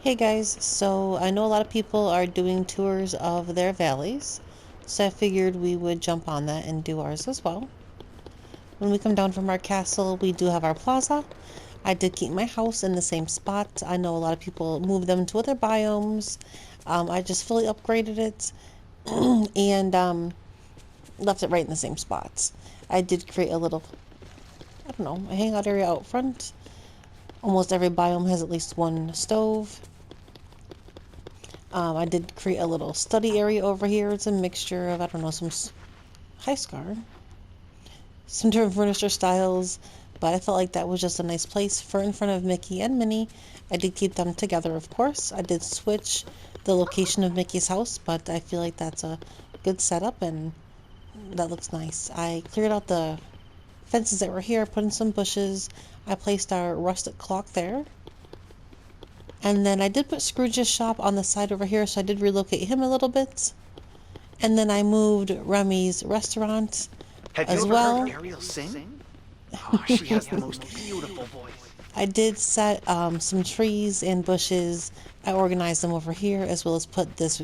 Hey guys, so I know a lot of people are doing tours of their valleys, so I figured we would jump on that and do ours as well. When we come down from our castle, we do have our plaza. I did keep my house in the same spot. I know a lot of people moved them to other biomes. I just fully upgraded it and left it right in the same spots. I did create a little, I don't know, a hangout area out front. Almost every biome has at least one stove. I did create a little study area over here. It's a mixture of, I don't know, some high scar, some different furniture styles, but I felt like that was just a nice place for in front of Mickey and Minnie. I did keep them together, of course. I did switch the location of Mickey's house, but I feel like that's a good setup and that looks nice. I cleared out the fences that were here, put in some bushes. I placed our rustic clock there. And then I did put Scrooge's shop on the side over here, so I did relocate him a little bit. And then I moved Remy's restaurant Have you as ever heard well. Ariel sing? Oh, she has the most beautiful voice. I did set some trees and bushes. I organized them over here as well as put this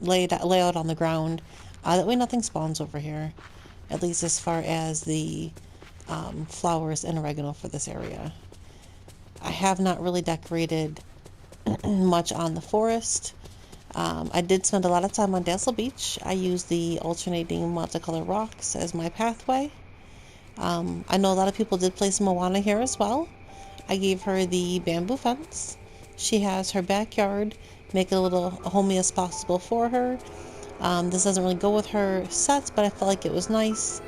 layout on the ground. That way nothing spawns over here. At least as far as the flowers and oregano for this area. I have not really decorated much on the forest. I did spend a lot of time on Dazzle Beach. I used the alternating multicolor rocks as my pathway. I know a lot of people did place Moana here as well. I gave her the bamboo fence. She has her backyard. Make it a little homey as possible for her. This doesn't really go with her sets, but I felt like it was nice.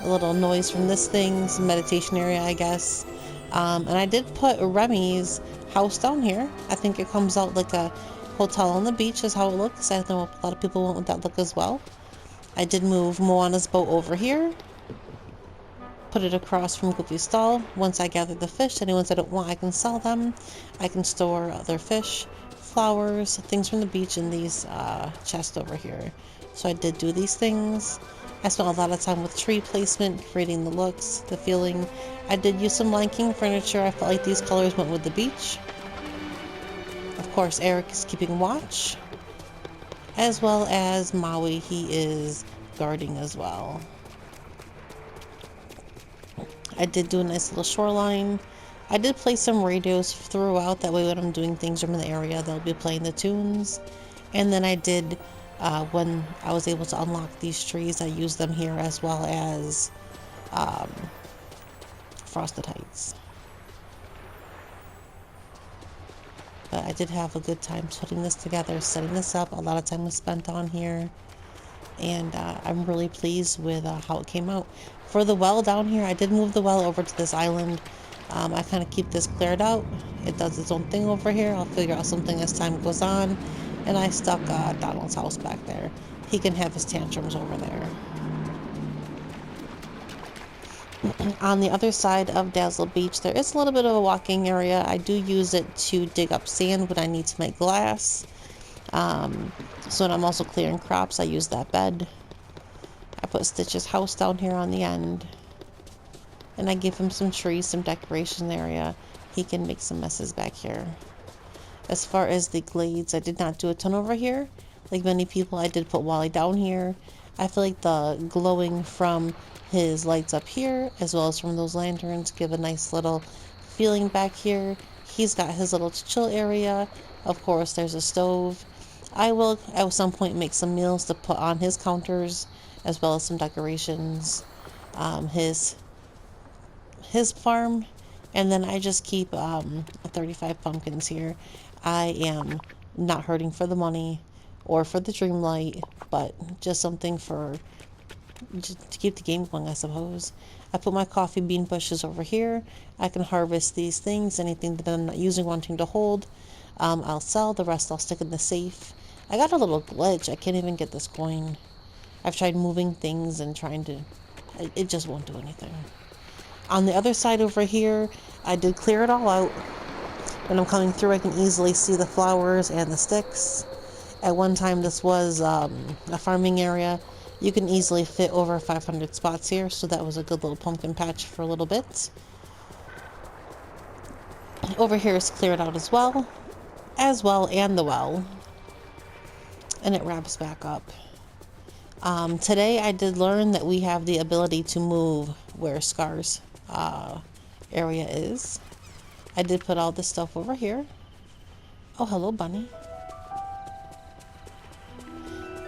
A little noise from this thing, some meditation area, I guess. And I did put Remy's house down here. I think it comes out like a hotel on the beach is how it looks. I know a lot of people went with that look as well. I did move Moana's boat over here. Put it across from Goofy's stall. Once I gather the fish, any ones I don't want, I can sell them. I can store other fish, flowers, things from the beach in these chests over here. So I did do these things. I spent a lot of time with tree placement, creating the looks, the feeling. I did use some Lion King furniture. I felt like these colors went with the beach. Of course, Eric is keeping watch, as well as Maui. He is guarding as well. I did do a nice little shoreline. I did play some radios throughout. That way when I'm doing things from the area, they'll be playing the tunes. And then I did, when I was able to unlock these trees, I used them here as well as Frosted Heights. But I did have a good time putting this together, setting this up. A lot of time was spent on here. And I'm really pleased with how it came out. For the well down here, I did move the well over to this island. I kind of keep this cleared out. It does its own thing over here. I'll figure out something as time goes on. And I stuck Donald's house back there. He can have his tantrums over there. On the other side of Dazzle Beach, there is a little bit of a walking area. I do use it to dig up sand when I need to make glass. So when I'm also clearing crops, I use that bed. I put Stitch's house down here on the end. And I give him some trees, some decoration area. He can make some messes back here. As far as the glades, I did not do a ton over here. Like many people, I did put Wally down here. I feel like the glowing from his lights up here, as well as from those lanterns, give a nice little feeling back here. He's got his little chill area. Of course, there's a stove. I will at some point make some meals to put on his counters, as well as some decorations. His farm, and then I just keep 35 pumpkins here. I am not hurting for the money or for the Dreamlight, but just something for just to keep the game going, I suppose. I put my coffee bean bushes over here. I can harvest these things, anything that I'm not using, wanting to hold. I'll sell, the rest I'll stick in the safe. I got a little glitch. I can't even get this coin. I've tried moving things and trying to... It just won't do anything. On the other side over here, I did clear it all out. When I'm coming through, I can easily see the flowers and the sticks. At one time, this was a farming area. You can easily fit over 500 spots here, so that was a good little pumpkin patch for a little bit. Over here is cleared out as well, and the well. And it wraps back up. Today I did learn that we have the ability to move where Scar's area is. I did put all this stuff over here. Oh, hello, bunny.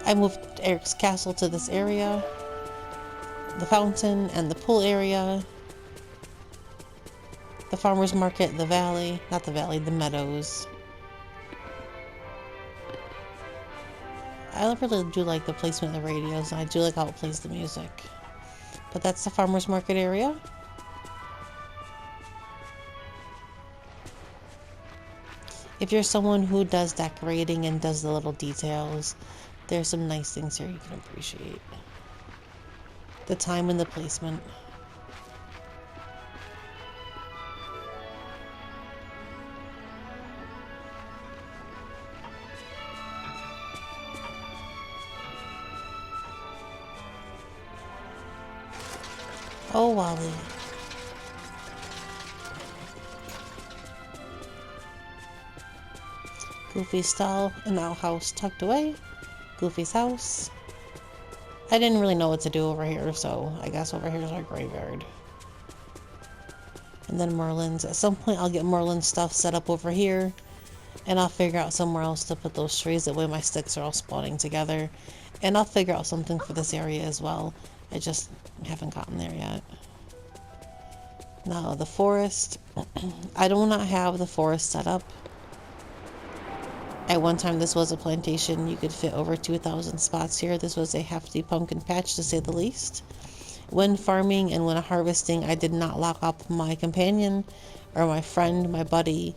I moved Eric's castle to this area. The fountain and the pool area. The farmer's market, the valley. Not the valley, the meadows. I really do like the placement of the radios, and I do like how it plays the music. But that's the farmer's market area. If you're someone who does decorating and does the little details, there's some nice things here you can appreciate. The time and the placement. Oh, Wally. Goofy's stall, an outhouse tucked away. Goofy's house. I didn't really know what to do over here, so I guess over here is our graveyard. And then Merlin's. At some point I'll get Merlin's stuff set up over here, and I'll figure out somewhere else to put those trees. That way my sticks are all spawning together. And I'll figure out something for this area as well. I just haven't gotten there yet. Now the forest. I do not have the forest set up. At one time this was a plantation. You could fit over 2,000 spots here. This was a hefty pumpkin patch, to say the least. When farming and when harvesting, I did not lock up my companion or my friend, my buddy.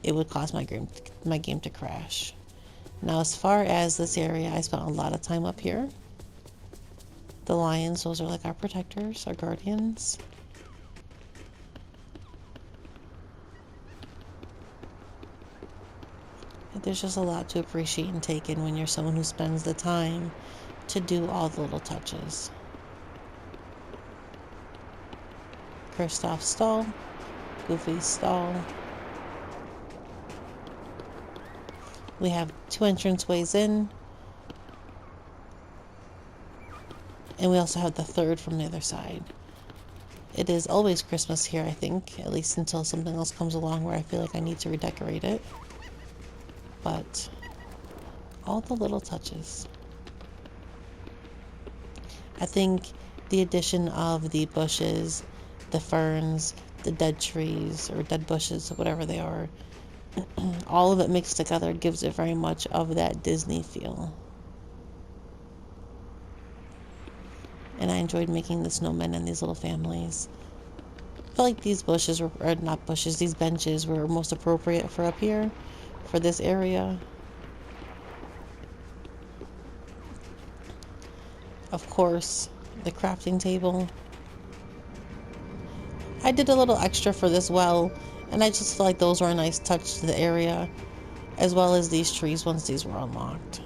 It would cause my game to crash. Now as far as this area, I spent a lot of time up here. The lions, those are like our protectors, our guardians. There's just a lot to appreciate and take in when you're someone who spends the time to do all the little touches. Kristoff's stall, Goofy's stall. We have 2 entranceways in, and we also have the 3rd from the other side. It is always Christmas here, I think, at least until something else comes along where I feel like I need to redecorate it. But all the little touches. I think the addition of the bushes, the ferns, the dead trees, or dead bushes, whatever they are, all of it mixed together gives it very much of that Disney feel. And I enjoyed making the snowmen and these little families. I feel like these bushes were, or not bushes, these benches were most appropriate for up here, for this area. Of course, the crafting table. I did a little extra for this well, and I just feel like those were a nice touch to the area, as well as these trees once these were unlocked.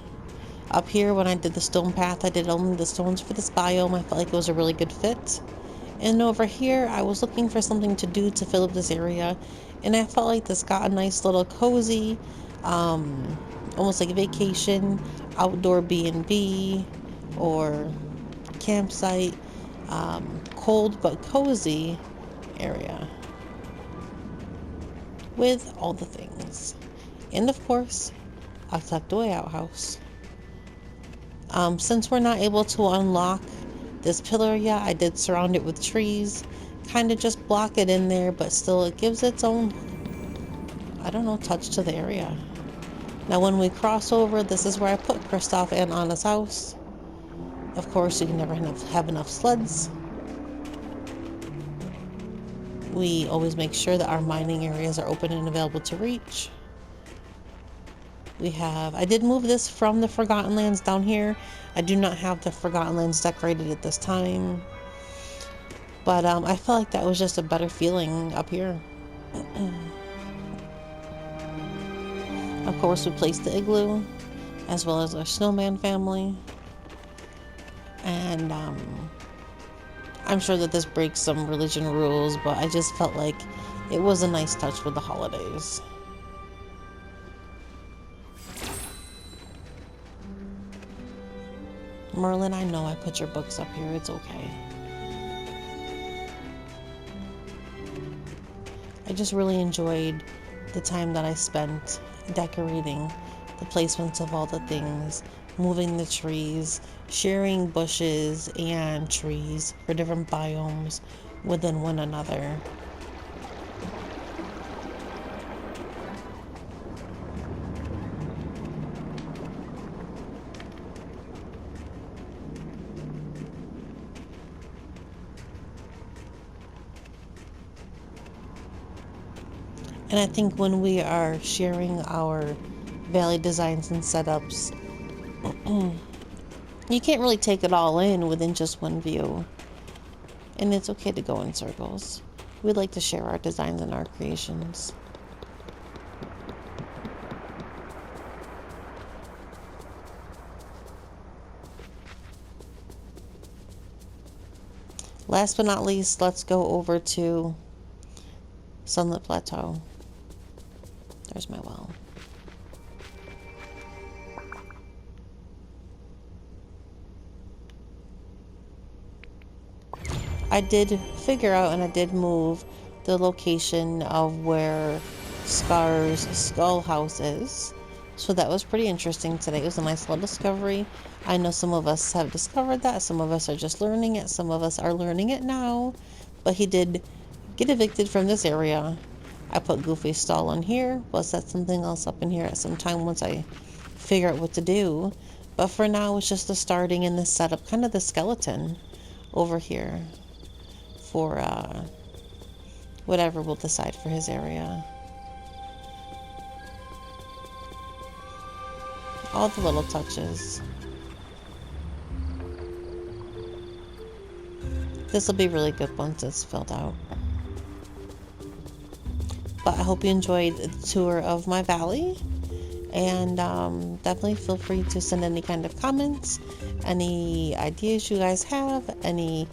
Up here, when I did the stone path, I did only the stones for this biome. I felt like it was a really good fit. And over here, I was looking for something to do to fill up this area, and I felt like this got a nice little cozy, almost like a vacation, outdoor B&B, or campsite, cold but cozy area with all the things. And of course, a tucked away outhouse. Since we're not able to unlock this pillar yet, I did surround it with trees, kind of just block it in there, but still it gives its own, I don't know, touch to the area. Now when we cross over, this is where I put Kristoff and Anna's house. Of course, you can never have enough sleds. We always make sure that our mining areas are open and available to reach. I did move this from the Forgotten Lands down here. I do not have the Forgotten Lands decorated at this time. But I felt like that was just a better feeling up here. Of course, we placed the igloo, as well as our snowman family. And I'm sure that this breaks some religion rules, but I just felt like it was a nice touch with the holidays. Merlin, I know I put your books up here. It's okay. I just really enjoyed the time that I spent decorating the placements of all the things, moving the trees, sharing bushes and trees for different biomes within one another. And I think when we are sharing our valley designs and setups, you can't really take it all in within just one view. And it's okay to go in circles. We like to share our designs and our creations. Last but not least, let's go over to Sunlit Plateau. There's my well. I did figure out and I did move the location of where Scar's skull house is. So that was pretty interesting today. It was a nice little discovery. I know some of us have discovered that. Some of us are just learning it. Some of us are learning it now. But he did get evicted from this area. I put Goofy's stall in here. We'll set something else up in here at some time once I figure out what to do. But for now, it's just the starting and the setup, kind of the skeleton over here for whatever we'll decide for his area. All the little touches. This will be really good once it's filled out. But I hope you enjoyed the tour of my valley. And definitely feel free to send any kind of comments, any ideas you guys have, any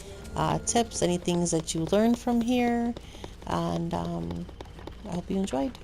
tips, any things that you learned from here. And I hope you enjoyed.